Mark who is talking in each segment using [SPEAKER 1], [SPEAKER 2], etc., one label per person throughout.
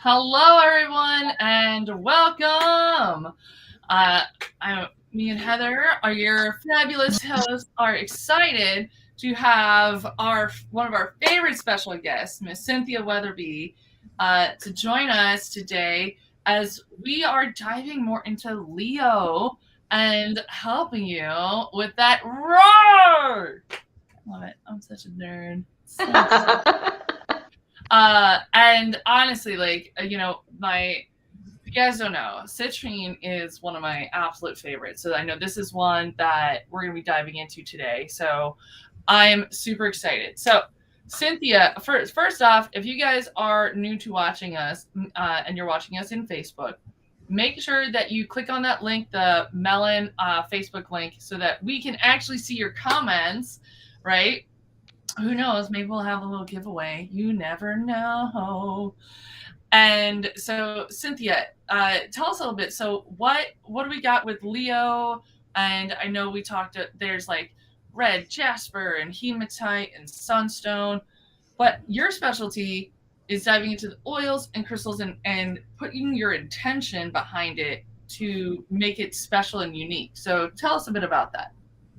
[SPEAKER 1] Hello, everyone, and welcome. Uh, me and Heather, are your fabulous hosts, are excited to have one of our favorite special guests, Miss Cynthia Weatherby, to join us today as we are diving more into Leo and helping you with that roar. Love it. I'm such a nerd. So and honestly, if you guys don't know, citrine is one of my absolute favorites. So I know this is one that we're going to be diving into today. So I'm super excited. So Cynthia, first off, if you guys are new to watching us and you're watching us in Facebook, make sure that you click on that link, the Melon Facebook link, so that we can actually see your comments, right? Who knows? Maybe we'll have a little giveaway. You never know. And so, Cynthia, tell us a little bit. So, what do we got with Leo? And I know we talked. There's like Red Jasper and Hematite and Sunstone, but your specialty is diving into the oils and crystals and putting your intention behind it to make it special and unique. So, tell us a bit about that.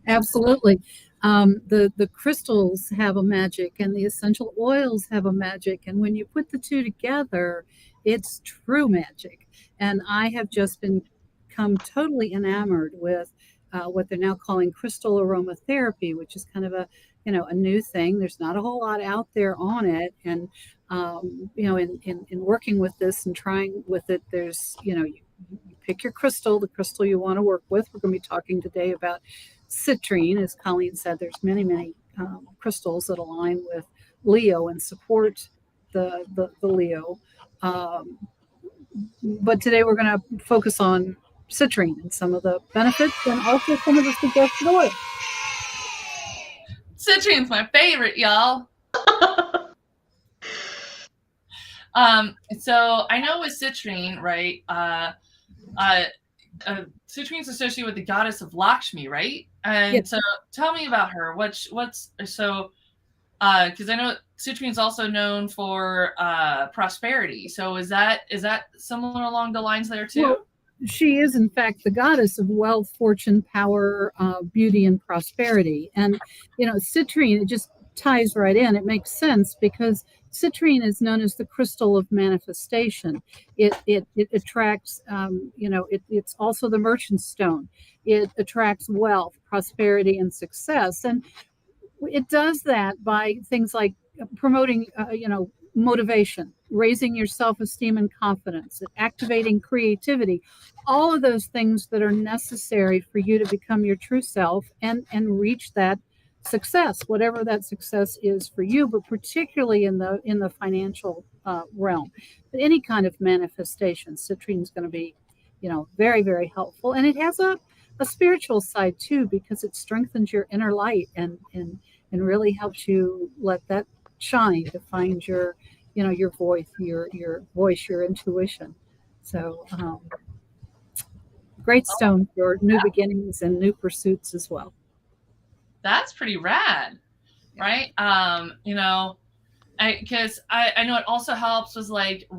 [SPEAKER 2] Absolutely. The crystals have a magic, and the essential oils have a magic. And when you put the two together, it's true magic. And I have just become totally enamored with what they're now calling crystal aromatherapy, which is kind of a new thing. There's not a whole lot out there on it. And in working with this and trying with it, there's you pick your crystal, the crystal you want to work with. We're going to be talking today about CITRINE. As Colleen said, there's many crystals that align with Leo and support the Leo. But today we're going to focus on CITRINE and some of the benefits and also some of the suggested oils.
[SPEAKER 1] Citrine's my favorite, y'all. So I know with citrine, right? Citrine's associated with the goddess of Lakshmi, right? And
[SPEAKER 2] Yes.
[SPEAKER 1] so tell me about her. What's so? Because I know citrine's also known for prosperity. So is that similar along the lines there too?
[SPEAKER 2] Well, she is, in fact, the goddess of wealth, fortune, power, beauty, and prosperity. And, citrine, it just ties right in. It makes sense because citrine is known as the crystal of manifestation. It attracts, it's also the merchant stone. It attracts wealth, prosperity, and success. And it does that by things like promoting, motivation, raising your self-esteem and confidence, activating creativity, all of those things that are necessary for you to become your true self and reach that success, whatever that success is for you, but particularly in the financial realm. But any kind of manifestation, citrine is going to be, very, very helpful. And it has a spiritual side too, because it strengthens your inner light and really helps you let that shine to find your voice, your intuition. So great stone for new beginnings and new pursuits as well.
[SPEAKER 1] That's pretty rad, right? Because I know it also helps with like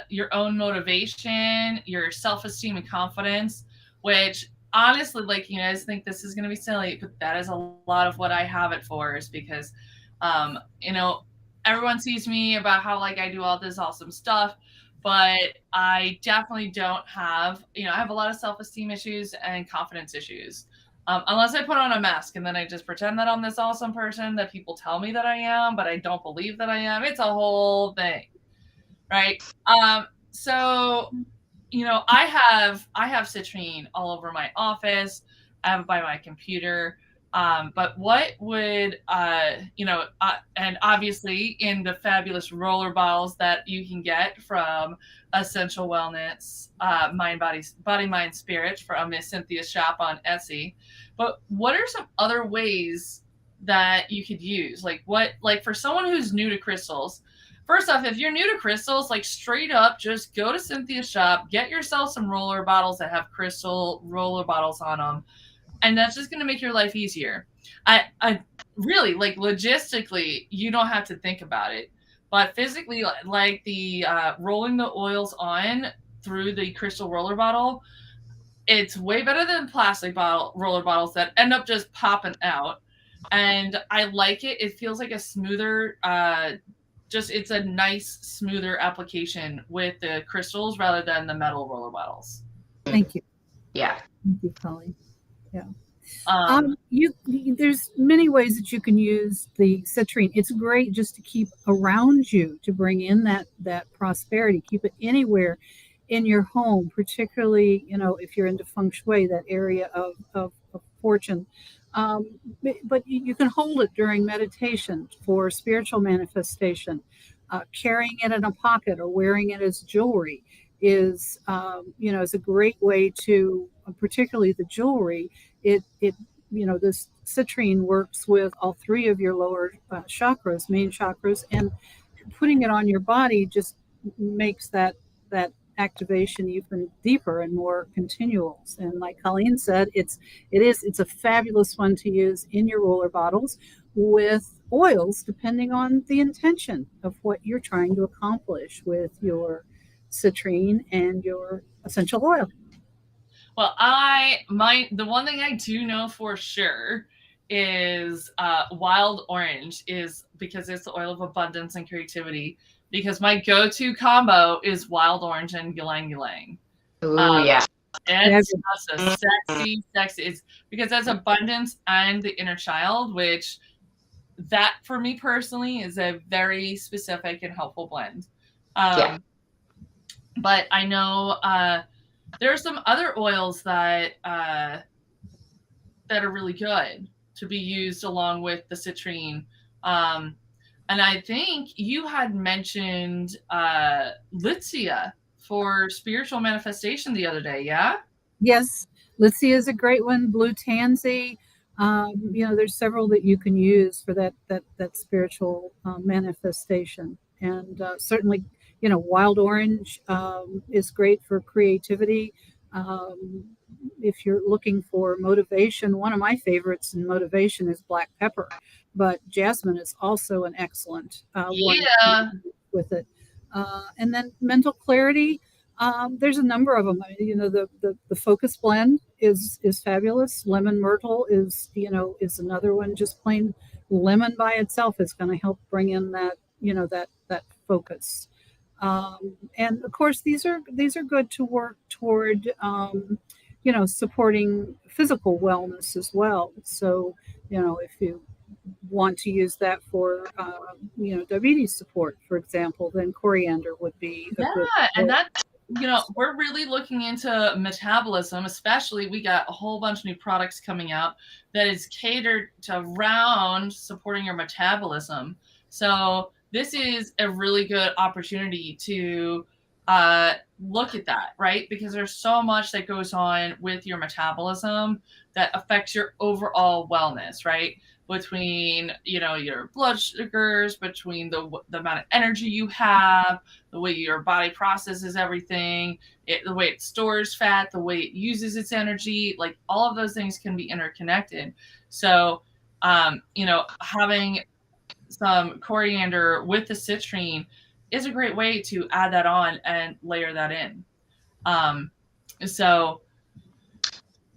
[SPEAKER 1] your own motivation, your self-esteem and confidence, which honestly, like, you guys think this is going to be silly, but that is a lot of what I have it for, is because um, you know everyone sees me about how like I do all this awesome stuff, but I definitely don't have, I have a lot of self-esteem issues and confidence issues. Unless I put on a mask and then I just pretend that I'm this awesome person that people tell me that I am, but I don't believe that I am. It's a whole thing, right? So I have citrine all over my office. I have it by my computer. But what would and obviously in the fabulous roller balls that you can get from Essential Wellness, Body, Mind, Spirit from Miss Cynthia's shop on Etsy. But what are some other ways that you could use? Like for someone who's new to crystals, first off, if you're new to crystals, like straight up, just go to Cynthia's shop, get yourself some roller bottles that have crystal roller bottles on them, and that's just going to make your life easier. I really, like, logistically, you don't have to think about it, but physically, like the rolling the oils on through the crystal roller bottle, it's way better than plastic roller bottles that end up just popping out. And I like it. It feels like a smoother, it's a nice, smoother application with the crystals rather than the metal roller bottles.
[SPEAKER 2] Thank you.
[SPEAKER 3] Yeah.
[SPEAKER 2] Thank you, Colleen. Yeah. There's many ways that you can use the citrine. It's great just to keep around you, to bring in that prosperity. Keep it anywhere in your home, particularly if you're into feng shui, that area of fortune. But you can hold it during meditation for spiritual manifestation. Carrying it in a pocket or wearing it as jewelry is a great way to, particularly the jewelry. It this citrine works with all three of your lower chakras, main chakras, and putting it on your body just makes that activation even deeper and more continual. And like Colleen said, it's a fabulous one to use in your roller bottles with oils, depending on the intention of what you're trying to accomplish with your citrine and your essential oil.
[SPEAKER 1] Well, the one thing I do know for sure is wild orange, is because it's the oil of abundance and creativity. Because my go-to combo is wild orange and ylang ylang.
[SPEAKER 3] Ooh, yeah.
[SPEAKER 1] It's just a sexy. It's because that's abundance and the inner child, which that for me personally is a very specific and helpful blend. But I know there are some other oils that are really good to be used along with the citrine. And I think you had mentioned Litsia for spiritual manifestation the other day, yeah?
[SPEAKER 2] Yes, Litsia is a great one. Blue tansy. There's several that you can use for that spiritual manifestation. And certainly, wild orange is great for creativity. If you're looking for motivation, one of my favorites in motivation is black pepper, but jasmine is also an excellent one with it. And then mental clarity, there's a number of them. The focus blend is fabulous. Lemon myrtle is another one. Just plain lemon by itself is going to help bring in that that focus. And of course, these are good to work toward supporting physical wellness as well. So if you want to use that for diabetes support, for example, then coriander would be a good
[SPEAKER 1] and that's we're really looking into metabolism. Especially, we got a whole bunch of new products coming out that is catered to around supporting your metabolism. So this is a really good opportunity to look at that, right? Because there's so much that goes on with your metabolism that affects your overall wellness, right? Between your blood sugars, between the amount of energy you have, the way your body processes everything, the way it stores fat, the way it uses its energy, like all of those things can be interconnected. So having some coriander with the citrine is a great way to add that on and layer that in.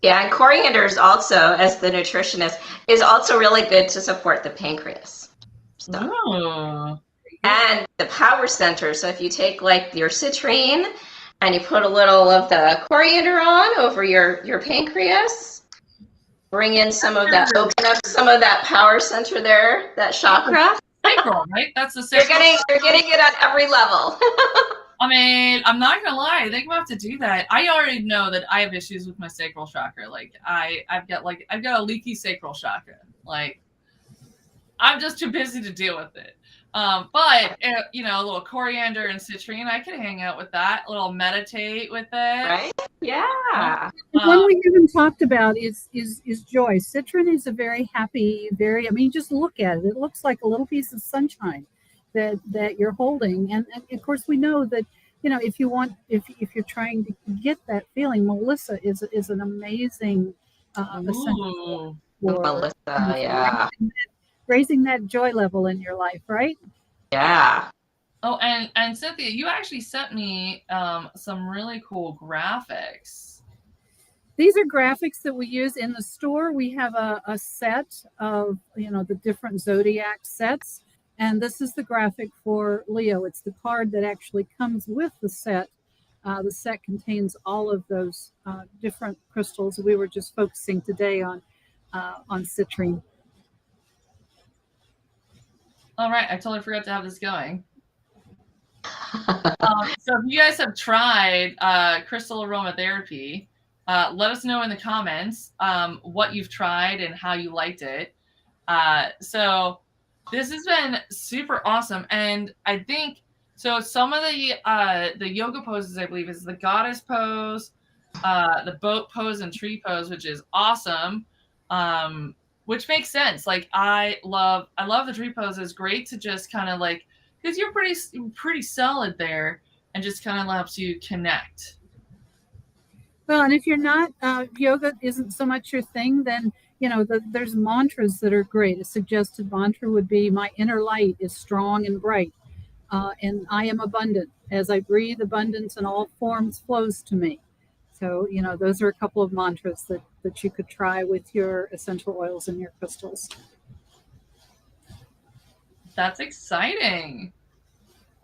[SPEAKER 3] Yeah, and coriander is also, as the nutritionist, is also really good to support the pancreas. And the power center. So if you take like your citrine and you put a little of the coriander on over your pancreas, bring in some of that, open up some of that power center there, that chakra.
[SPEAKER 1] Sacral, right? That's the sacral.
[SPEAKER 3] You're getting it on every level.
[SPEAKER 1] I mean, I'm not gonna lie. I think we'll have to do that. I already know that I have issues with my sacral chakra. Like I've got a leaky sacral chakra. Like I'm just too busy to deal with it. But a little coriander and citrine, I could hang out with that. A little meditate with it.
[SPEAKER 3] Right? Yeah.
[SPEAKER 2] One we haven't talked about is joy. Citrine is a very happy, just look at it. It looks like a little piece of sunshine that you're holding. And of course we know that, if you're trying to get that feeling, Melissa is an amazing essential for
[SPEAKER 3] Melissa,
[SPEAKER 2] raising that joy level in your life, right?
[SPEAKER 3] Yeah.
[SPEAKER 1] Oh, and Cynthia, you actually sent me some really cool graphics.
[SPEAKER 2] These are graphics that we use in the store. We have a set of, the different zodiac sets. And this is the graphic for Leo. It's the card that actually comes with the set. The set contains all of those different crystals. We were just focusing today on citrine.
[SPEAKER 1] All right, I totally forgot to have this going. So if you guys have tried crystal aromatherapy, let us know in the comments what you've tried and how you liked it. So this has been super awesome, and I think so. Some of the yoga poses, I believe, is the goddess pose, the boat pose, and tree pose, which is awesome. Which makes sense. Like I love the tree pose. It's great to just kind of like, because you're pretty solid there, and just kind of helps you connect.
[SPEAKER 2] Well, and if you're not, yoga isn't so much your thing, then, there's mantras that are great. A suggested mantra would be, my inner light is strong and bright, and I am abundant. As I breathe, abundance in all forms flows to me. So, those are a couple of mantras that you could try with your essential oils and your crystals.
[SPEAKER 1] That's exciting.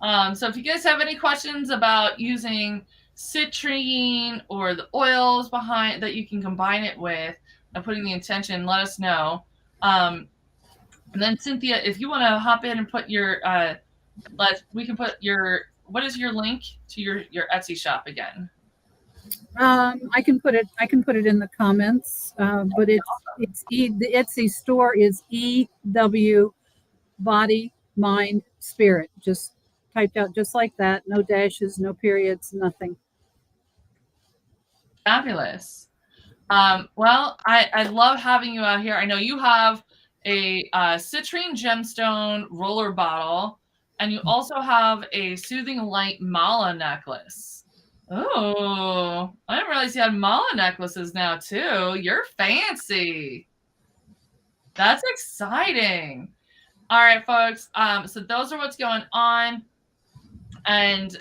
[SPEAKER 1] So if you guys have any questions about using citrine or the oils behind that you can combine it with and putting the intention, let us know. And then Cynthia, if you want to hop in and put your, we can put your, what is your link to your Etsy shop again?
[SPEAKER 2] I can put it in the comments, but the Etsy store is EW Body, Mind, Spirit. Just typed out just like that. No dashes, no periods, nothing.
[SPEAKER 1] Fabulous. Well, I love having you out here. I know you have a citrine gemstone roller bottle, and you also have a soothing light mala necklace. Oh, I didn't realize you had mala necklaces now too. You're fancy. That's exciting. All right, folks. So those are what's going on, and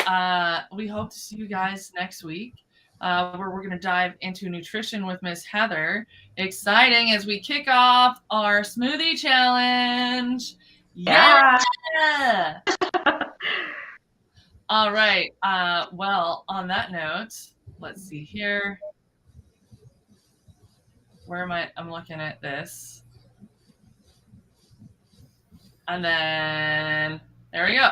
[SPEAKER 1] we hope to see you guys next week. Where we're going to dive into nutrition with Miss Heather. Exciting as we kick off our smoothie challenge. Yeah! All right. Well, on that note, let's see here. Where am I? I'm looking at this. And then there we go.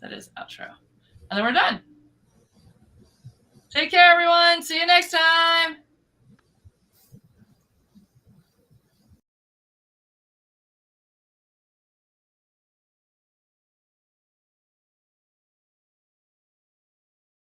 [SPEAKER 1] That is outro. And then we're done. Take care, everyone. See you next time.